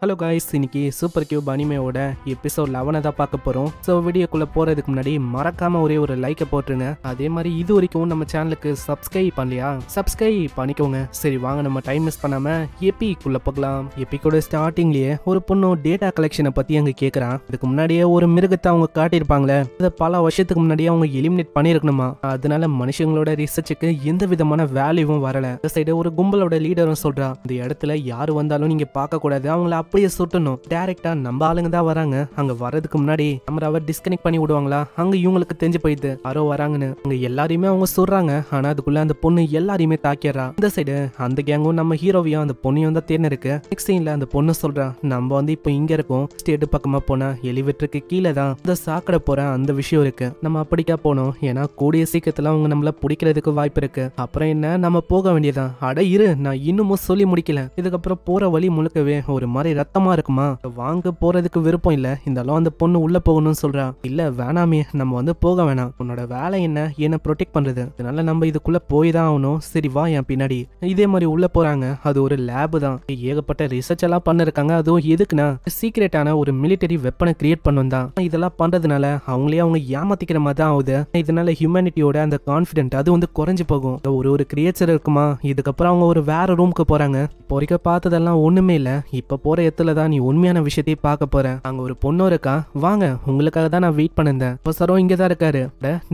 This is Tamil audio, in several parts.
ஹலோ காய்ஸ், இன்னைக்கு சூப்பர் கியூப் அனிமேவோட எபிசோட் 11 தான் பார்க்க போகிறோம். ஸோ வீடியோக்குள்ளே போகிறதுக்கு முன்னாடி மறக்காமல் ஒரே ஒரு லைக்கை போட்டுருங்க. அதே மாதிரி இது வரைக்கும் நம்ம சேனலுக்கு சப்ஸ்கிரைப் பண்ணலையா, சப்ஸ்கிரைப் பண்ணிக்கோங்க. சரி வாங்க, நம்ம டைம் மிஸ் பண்ணாமல் எப்பிக்குள்ளே போகலாம். எப்பிக்கோட ஸ்டார்டிங்லேயே ஒரு பொண்ணு டேட்டா கலெக்ஷனை பற்றி அங்கே கேட்குறான். இதுக்கு முன்னாடியே ஒரு மிருகத்தை அவங்க காட்டியிருப்பாங்களே, அதை பல வருஷத்துக்கு முன்னாடியே அவங்க எலிமினேட் பண்ணியிருக்கணுமா. அதனால மனுஷங்களோட ரிசர்ச்சுக்கு எந்த விதமான வேல்யூவும் வரல. இந்த சைடு ஒரு கும்பலோட லீடரும் சொல்றா, இந்த இடத்துல யாரு வந்தாலும் நீங்க பார்க்க கூடாது, அவங்கள அப்படியே சுட்டணும். டைரக்டா நம்ம ஆளுங்க தான் வராங்க, அங்க வர்றதுக்கு முன்னாடி நம்ம டிஸ்கனெக்ட் பண்ணி விடுவாங்களா, அங்க இவங்களுக்கு தெரிஞ்சு போயிடுது யாரோ வராங்கன்னு. அங்க எல்லாரையுமே அவங்க சொல்றாங்க. ஆனா அதுக்குள்ள அந்த பொண்ணு எல்லாரையுமே தாக்கிடுறா. இந்த சைடு அந்த கேங்கும் நம்ம ஹீரோவையும் அந்த பொண்ணையும் தான் தேர்ந்து இருக்கு. நெக்ஸ்ட் சீன்ல அந்த பொண்ணு சொல்றா, நம்ம இப்போ இங்க இருக்கோம், ஸ்டேட் பக்கமா போனா எலிவேட்டருக்கு கீழே தான் இந்த சாக்கடை போற அந்த விஷயம் இருக்கு. நம்ம அப்படிக்கா போனோம், ஏன்னா கூடிய சீக்கிரத்துல அவங்க நம்மள பிடிக்கிறதுக்கு வாய்ப்பு இருக்கு. அப்புறம் என்ன, நம்ம போக வேண்டியதான். அட இரு, நான் இன்னமும் சொல்லி முடிக்கல. இதுக்கப்புறம் போற வழி முழுக்கவே ஒரு மாதிரி ரத்தமா இருக்குமா, வாங்க போறதுக்கு விருப்பம் இல்ல. இருந்தாலும் அந்த பொண்ணு உள்ள போகணும்னு சொல்றா. இல்ல வேணாமே, நம்ம போக வேணாம், உன்னோட வேலை என்ன ப்ரொடெக்ட் பண்றது, அதனால நம்ம இதுக்குள்ள போய் தான் ஆகணும். சரி வா என் பின்னாடி. இதே மாதிரி உள்ள போறாங்க. அது ஒரு லேப் தான், ஏகப்பட்ட ரிசர்ச் எல்லாம் பண்ணிருக்காங்க. அதுவும் எதுக்குன்னா சீக்ரெட்டான ஒரு மிலிட்டரி வெப்பனை கிரியேட் பண்ணும் தான். இதெல்லாம் பண்றதுனால அவங்களே அவங்க ஏமாத்திக்கிற மாதிரி தான் ஆகுது. இதனால ஹியூமனிட்டியோட அந்த கான்பிடென்ட் அது குறைஞ்சு போகும். ஒரு கிரியேச்சர் இருக்குமா. இதுக்கப்புறம் அவங்க ஒரு வேற ரூமுக்கு போறாங்க. பொறிக்க பார்த்ததெல்லாம் ஒண்ணுமே இல்ல. இப்ப போற இடத்துல தான் நீ உண்மையான விஷயத்தையும் பார்க்க போற. அங்க ஒரு பொண்ணு இருக்கா, வாங்க உங்களுக்காக தான் நான் வெயிட் பண்ணிருந்தேன். ப்ரொஃபஸரும் இங்கதான் இருக்காரு.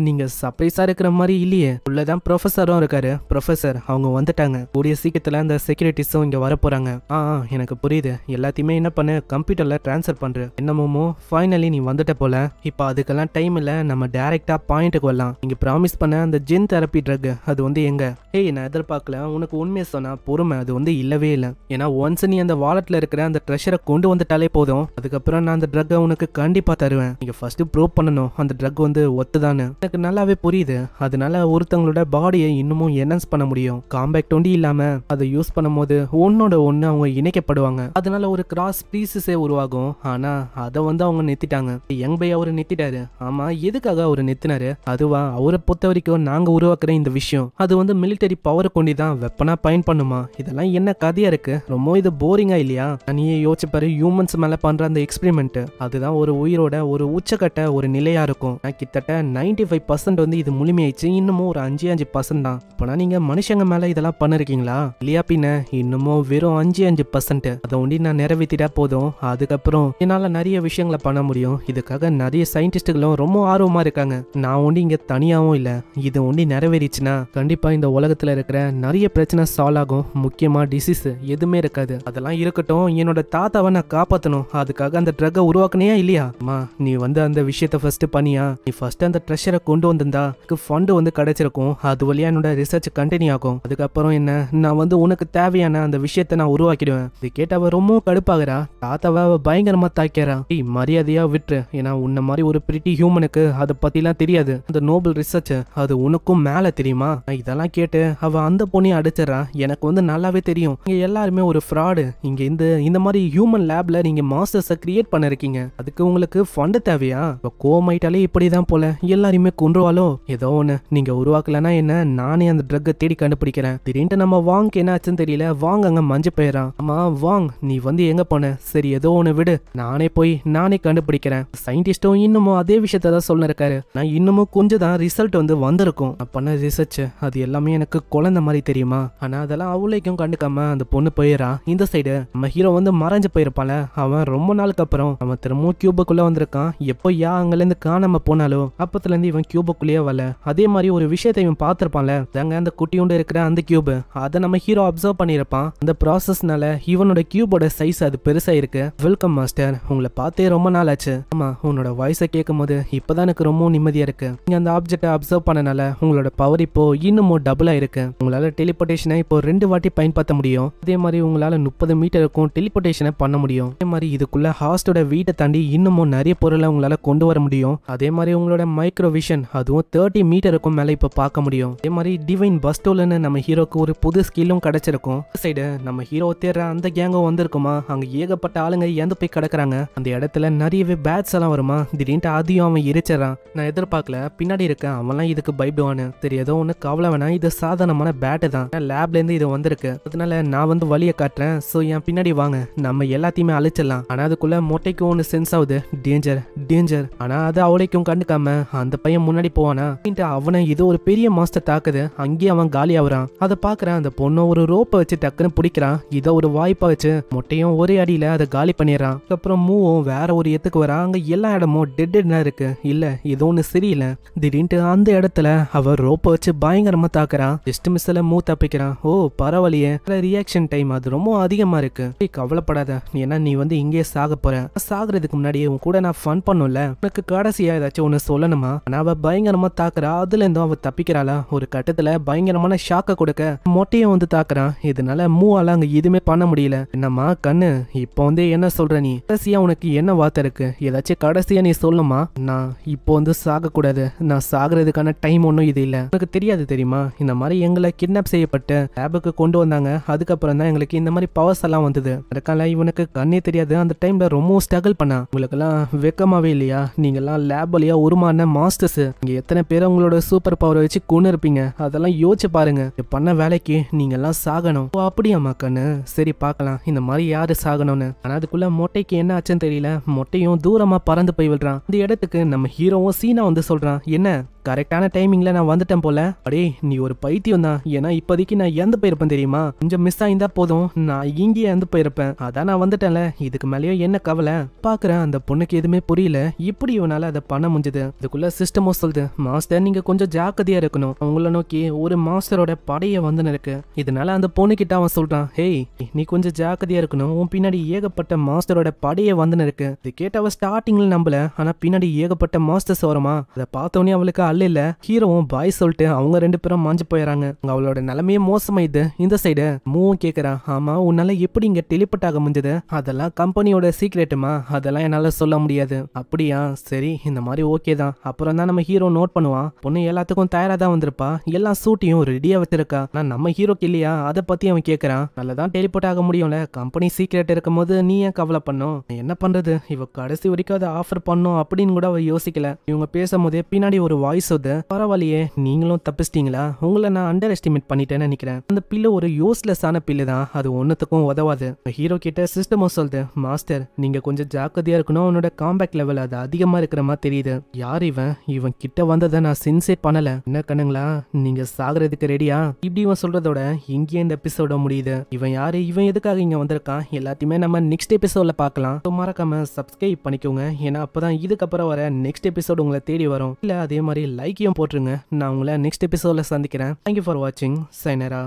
நீங்க சர்ப்ரைஸா இருக்கிற மாதிரி இல்லையே. உள்ளதான் ப்ரொஃபஸரும் இருக்காரு. ப்ரொஃபஸர் அவங்க வந்துட்டாங்க. கூடிய சீக்கிரத்துல அந்த செக்யூரிட்டிஸும் இங்க வர போறாங்க. எனக்கு புரியுது, எல்லாத்தையுமே என்ன பண்ண கம்ப்யூட்டர்ல டிரான்ஸ்ஃபர் பண்ற. என்னமோ ஃபைனலி நீ வந்துட்ட போல. இப்ப அதுக்கெல்லாம் டைம் இல்ல, நம்ம டைரக்டா பாயிண்ட்டுக்கு வரலாம். நீங்க ப்ராமிஸ் பண்ண அந்த ஜென் தெரப்பி ட்ரக் அது எங்க? ஹேய், நான் எதிர்பார்க்கல. உனக்கு உண்மையை சொன்னா பொறுமை அது இல்லவே இல்லை. ஏன்னா ஒன்ஸ் நீ அந்த வாலெட்ல இருக்கிற அந்த ட்ரெஷரை கொண்டு வந்துட்டாலே போதும், அதுக்கப்புறம் நான் அந்த ட்ரக்கை உனக்கு கண்டிப்பா தருவேன். நீங்க ஃபர்ஸ்ட் ப்ரூவ் பண்ணணும் அந்த ட்ரக் ஒத்துதானு. எனக்கு நல்லாவே புரியுது. அதனால ஒருத்தவங்களோட பாடியை இன்னமும் என்ஹான்ஸ் பண்ண முடியும். காம்பேக்ட் ஒண்டி இல்லாம அதை யூஸ் பண்ணும் போது ஒன்னோட ஒண்ணு அவங்க இணைக்கப்படுவாங்க. அதனால ஒரு கிராஸ் பீசஸே உருவாகும். ஆனா அதை அவங்க நிறுத்திட்டாங்க. யங் பை அவரு நிறுத்திட்டாரு. ஆமா, எதுக்காக அவரு நிறுத்தினாரு? அதுவா, அவரை பொறுத்த வரைக்கும் நாங்க உருவாக்குற இந்த விஷயம் அது மிலிட்டரி பவர் கொண்டு தான் வெப்பனா பயன் பண்ணுமா. இதெல்லாம் என்ன கதையா இருக்கு, ரொம்ப இது போரிங்கா இல்லையா? நீயே யோசிச்சு பாரு, ஹியூமன்ஸ் மேல பண்ற அந்த எக்ஸ்பெரிமெண்ட் அதுதான் ஒரு உயிரோட ஒரு உச்சக்கட்ட ஒரு நிலையா இருக்கும். கிட்டத்தட்ட 95% இது முழுமையாயிடுச்சு. இன்னமும் ஒரு 5% தான். இப்பனா நீங்க மனுஷங்க மேல இதெல்லாம் பண்ணிருக்கீங்களா இல்லையா? பின்ன இன்னமும் வெறும் 5% அதை ஒண்டி நான் நிறைவேற்றிட்டா போதும். அதுக்கப்புறம் என்னால நிறைய விஷயங்களை பண்ண முடியும். இதுக்காக நிறைய சயின்டிஸ்டுகளும் ரொம்ப ஆர்வமா இருக்காங்க. நான் ஒண்டி இங்க தனியாவும் இல்ல. இது ஒண்டி நிறைவேறிச்சுன்னா கண்டிப்பா இந்த உலகத்துல இருக்கிற நிறைய பிரச்சனை சால்வ் ஆகும். முக்கியமா டிசீஸ் எதுவுமே இருக்காது. அதெல்லாம் இருக்கட்டும், என்னோட தாத்தாவை நான் காப்பாற்றணும். அதுக்காக அந்த ட்ரக்கை உருவாக்குனியா இல்லையா? அம்மா, நீ அந்த விஷயத்த ஃபர்ஸ்ட் பண்ணியா? நீ ஃபர்ஸ்ட் அந்த ட்ரெஷரை கொண்டு வந்திருந்தா ஃபண்டு கிடைச்சிருக்கும். அது வழியா என்னோட ரிசர்ச் கண்டினியூ ஆகும். அதுக்கப்புறம் என்ன, நான் உனக்கு தேவையான அந்த விஷயத்த நான் உருவாக்கிடுவேன். இது கேட்ட அவ ரொம்ப கடுப்பாகிறா. தாத்தாவை பயங்கரமா தாக்கிறா. மரியாதையா விட்டுரு, ஏன்னா உன்ன மாதிரி ஒரு பிரிட்டி ஹியூமனுக்கு அதை பத்திலாம் தெரியாது. அந்த நோபல் ரிசர்ச் அது உனக்கும் மேல தெரியுமா? இதெல்லாம் கேட்டு அவ அந்த பொண்ணையும் அடிச்சிடறா. எனக்கு நல்லாவே தெரியும், இங்க எல்லாருமே ஒரு ஃப்ராடு. இங்க இந்த மாதிரி ஹியூமன் லேப்ல நீங்க மாஸ்டர்ஸை கிரியேட் பண்ணிருக்கீங்க. அதுக்கு உங்களுக்கு ஃபண்ட் தேவையா? கோமாயிட்டாலே இப்படிதான் போல, எல்லாருமே கொன்றுவாலோ. ஏதோ ஒண்ணு நீங்க உருவாக்கலன்னா என்ன, நானே அந்த ட்ரக்கை தேடி கண்டுபிடிக்கிறேன். திடீர்னு நம்ம வாங்க என்ன ஆச்சுன்னு தெரியல. வாங்க அங்க மஞ்சள் போயிடறான். ஆமா வாங், நீ எங்க போன? சரி ஏதோ ஒண்ணு விடு, நானே கண்டுபிடிக்கிறேன். சயின்டிஸ்டும் இன்னமும் அதே விஷயத்த தான் சொல்ல இருக்காரு. நான் இன்னமும் கொஞ்சம் தான் ரிசல்ட் வந்திருக்கும். நான் பண்ண ரிசர்ச் அது எல்லாமே எனக்கு குழந்தை மாதிரி தெரியுமா. ஆனா அதெல்லாம் அவளைக்கும் கண்டுக்காம அந்த பொண்ணு போயிடறான். இந்த சைடு நம்ம ஹீரோ மறைஞ்சு போயிருப்பால, அவன் ரொம்ப நாளுக்கு அப்புறம் அவன் திரும்பவும் கியூபுக்குள்ள வந்திருக்கான். எப்போ அங்கல இருந்து காணாம போனாலும் அப்பத்துல இருந்து இவன் கியூபுக்குள்ளேயே வரல. அதே மாதிரி ஒரு விஷயத்தை இவன் பார்த்திருப்பான்ல, அந்த குட்டியோண்டு இருக்கிற அந்த கியூப் அதை நம்ம ஹீரோ அப்சர்வ் பண்ணிருப்பான். அந்த ப்ராசஸ்னால இவனோட கியூபோட சைஸ் அது பெருசா இருக்கு. வெல்கம் மாஸ்டர், உங்களை பார்த்தே ரொம்ப நாள் ஆச்சு. ஆமா, உன்னோட வாய்ஸை கேட்கும் போது இப்பதான் எனக்கு ரொம்ப நிம்மதியா இருக்கு. நீங்க அந்த ஆப்ஜெக்டை அப்சர்வ் பண்ணனால உங்களோட பவர் இப்போ இன்னமும் டபுள் ஆயிருக்கு. உங்களால டெலிபோர்டேஷனை இப்போ 2 வாட்டி பயன்படுத்த முடியும். அதே மாதிரி உங்களால 30 மீட்டருக்கும் டெலிபோர்டேஷனை பண்ண முடியும். அதே மாதிரி இதுக்குள்ள ஹாஸ்டோட வீட்டை தாண்டி இன்னமும் நிறைய பொருளை உங்களால கொண்டு வர முடியும். அதே மாதிரி உங்களோட மைக்ரோ விஷன் அதுவும் 30 மீட்டருக்கும் மேல இப்ப பார்க்க முடியும். அதே மாதிரி டிவைன் பஸ்டோல்னு நம்ம ஹீரோக்கு ஒரு புது ஸ்கில்லும் கிடைச்சிருக்கும். சைடு நம்ம ஹீரோ தேடுற அந்த கேங்கும் வந்திருக்குமா. அங்க ஏகப்பட்ட ஆளுங்க இறந்து போய் கிடக்குறாங்க. அந்த இடத்துல நிறையவே பேட்ஸ் எல்லாம் வருமா. திடீர்னு அதையும் அவன் எரிச்சிடறான். நான் எதிர்பார்க்கல, பின்னாடி இருக்க அவன்லாம் இதுக்கு பயப்படுவானு. சரி ஏதோ ஒண்ணு கவலை வேணா, இது சாதாரணமான பேட்டு தான். லேப்ல இருந்து இது வந்திருக்கு. அதனால நான் வந்து வழியை காட்டுறேன், சோ என் பின்னாடி வாங்க, நம்ம எல்லாத்தையுமே அழிச்சிடலாம். ஆனா அதுக்குள்ள மொட்டைக்கும் ஒன்று சென்ஸ் ஆகுது, டேஞ்சர் டேஞ்சர். ஆனா அது அவளைக்கும் கண்டுக்காம அந்த பையன் முன்னாடி போவானா, அவனை ஏதோ ஒரு பெரிய மாஸ்டர் தாக்குது, அங்கேயே அவன் காலி ஆகுறான். அதை பாக்குறான், அந்த பொண்ணு ஒரு ரோப்பை வச்சு டக்குன்னு பிடிக்கிறான், இதை ஒரு வாய்ப்பா வச்சு மொட்டையும் ஒரே அடியில அதை காலி பண்ணிடுறான். அதுக்கப்புறம் மூவும் வேற ஒரு இடத்துக்கு வரான், அங்க எல்லா இடமும் டெட் இருக்கு. இல்ல ஏதோ ஒண்ணு சரியில்லை. திடீர்னு அந்த இடத்துல அவ ரோப்பை வச்சு பயங்கரமா தாக்குறான். ஜஸ்ட் மிஸ்ல மூ தப்பிக்கிறான். ஓ பரவாயில்லையே, ரியாக்ஷன் டைம் அது ரொம்ப அதிகமா இருக்கு. கவலைப்படாத, ஏன்னா நீ வந்து இங்கே சாக போற. சாகுறதுக்கு முன்னாடி உன் கூட நான் ஃபன் பண்ணும்ல, உனக்கு கடைசியா ஏதாச்சும் ஒண்ணு சொல்லணுமா. ஆனா அவ பயங்கரமா தாக்குறா, அதுல இருந்தும் அவ தப்பிக்கிறாளா. ஒரு கட்டத்துல பயங்கரமான ஷாக்க கொடுக்க மொட்டையும் வந்து தாக்குறான். இதனால மூவால அங்க எதுவுமே பண்ண முடியல. என்னம்மா கண்ணு, இப்போ வந்து என்ன சொல்ற நீ? கடைசியா உனக்கு என்ன வார்த்தை இருக்கு? ஏதாச்சும் கடைசியா நீ சொல்லுமா? நான் இப்போ வந்து சாக கூடாது, நான் சாகுறதுக்கான டைம் ஒன்றும் இது இல்ல. உனக்கு தெரியாது தெரியுமா, இந்த மாதிரி எங்களை கிட்னாப் செய்யப்பட்டு லேபுக்கு கொண்டு வந்தாங்க. அதுக்கப்புறம் தான் எங்களுக்கு இந்த மாதிரி பவர்ஸ் எல்லாம் வந்தது. அதுக்கால இவனுக்கு கண்ணே தெரியாது. அந்த டைம்ல ரொம்ப ஸ்ட்ரகிள் பண்ணா. உங்களுக்கெல்லாம் வெக்கமாவே இல்லையா? நீங்கெல்லாம் லேப் வழியா உருமான மாஸ்டர்ஸ், இங்க எத்தனை பேர் உங்களோட சூப்பர் பவரை வச்சு கொண்டு இருப்பீங்க, அதெல்லாம் யோசிச்சு பாருங்க. பண்ண வேலைக்கு நீங்க எல்லாம் சாகணும். அப்படியாமா கண்ணு, சரி பார்க்கலாம் இந்த மாதிரி யாரு சாகணும்னு. ஆனா அதுக்குள்ள மொட்டைக்கு என்ன ஆச்சுன்னு தெரியல. மொட்டையும் தூரமா பறந்து போய் விடுறான். இந்த இடத்துக்கு நம்ம ஹீரோவும் சீனா வந்து சொல்றான், என்ன கரெக்டான டைமிங்ல நான் வந்துட்டேன் போல. அடே நீ ஒரு பைத்தியம் தான். ஏன்னா இப்போதைக்கு நான் இறந்து போயிருப்பேன் தெரியுமா. கொஞ்சம் மிஸ் ஆயிருந்தா போதும், நான் இங்கேயே இறந்து போயிருப்பேன். அதான் நான் வந்துட்டேன்ல, இதுக்கு மேலேயும் என்ன கவலை. பாக்குறேன் அந்த பொண்ணுக்கு எதுவுமே புரியல, இப்படி இவனால அதை பண்ண முடிஞ்சது. அதுக்குள்ள சிஸ்டமும் சொல்லுது, மாஸ்டர் நீங்க கொஞ்சம் ஜாக்கிரதையா இருக்கணும், அவங்கள நோக்கி ஒரு மாஸ்டரோட படைய வந்து இருக்கு. இதனால அந்த பொண்ணு கிட்ட அவன் சொல்றான், ஹேய் நீ கொஞ்சம் ஜாக்கிரதையா இருக்கணும், உன் பின்னாடி ஏகப்பட்ட மாஸ்டரோட படைய வந்து இருக்கு. இது கேட்ட அவ ஸ்டார்டிங்ல நம்பல, ஆனா பின்னாடி ஏகப்பட்ட மாஸ்டர்ஸ் வருமா. அதை பார்த்தோன்னே அவளுக்கு அல்ல. ஹீரோவும் பாய் சொல்லிட்டு அவங்க ரெண்டு பேரும் மாஞ்சு போயிடறாங்க. அவளோட நிலைமையே மோசமாயிது. இந்த சைடு மூவும் கேக்குறான், ஆமா உன்னால எப்படி இங்க டெலிபோர்ட் ஆக முடிஞ்சது? அதெல்லாம் கம்பெனியோட சீக்ரெட்டுமா, அதெல்லாம் என்னால சொல்ல முடியாது. அப்படியா, சரி இந்த மாதிரி ஓகே தான். அப்புறம் தான் நம்ம ஹீரோ நோட் பண்ணுவான், பொண்ணு எல்லாத்துக்கும் தயாரா தான் வந்திருப்பா, எல்லா சூட்டையும் ரெடியா வச்சிருக்கா. ஆனா நம்ம ஹீரோக்கு இல்லையா, அதை பத்தி அவன் கேக்குறான். நல்லதான் டெலிபோர்ட் ஆக முடியும்ல, கம்பெனி சீக்ரெட் இருக்கும் போது நீ ஏன் கவலை பண்ணும்? என்ன பண்றது, இவ கடைசி வரைக்கும் அதை ஆஃபர் பண்ணும் அப்படின்னு கூட அவ யோசிக்கல. இவங்க பேசும்போதே பின்னாடி ஒரு வாய்ஸ், பரவாயில்லையே நீங்களும் தப்பிச்சிட்டீங்களா, உங்களை நான் அண்டர் எஸ்டிமேட் பண்ணிட்டேன்னு நினைக்கிறேன். அந்த பில்லு ஒரு யூஸ்லெஸ்ஸான பில்லு தான், அது ஒன்னுத்துக்கும் உதவாது. ஹீரோ கிட்ட சிஸ்டமும் சொல்லுது, மாஸ்டர் நீங்க கொஞ்சம் ஜாக்கிரதையா இருக்கணும், அவனோட காம்பேக்ட் லெவல் அது அதிகமா இருக்கிற மாதிரி தெரியுது. யார் இவன் கிட்ட வந்ததை நான் சென்சேட் பண்ணல. என்ன கண்ணுங்களா, நீங்க சாகுறதுக்கு ரெடியா? இப்படி இவன் சொல்றதோட இங்கே இந்த எபிசோட முடியுது. இவன் யாரு, இவன் எதுக்காக இங்க வந்திருக்கான், எல்லாத்தையுமே நம்ம நெக்ஸ்ட் எபிசோட்ல பார்க்கலாம். மறக்காம சப்ஸ்கிரைப் பண்ணிக்கோங்க, ஏன்னா அப்பதான் இதுக்கப்புறம் வர நெக்ஸ்ட் எபிசோட் உங்களை தேடி வரும். இல்ல அதே மாதிரி லைக்கையும் போட்டுருங்க. நான் உங்களை நெக்ஸ்ட் எபிசோட்ல சந்திக்கிறேன். தேங்க்யூ ஃபார் வாட்சிங். சைனரா.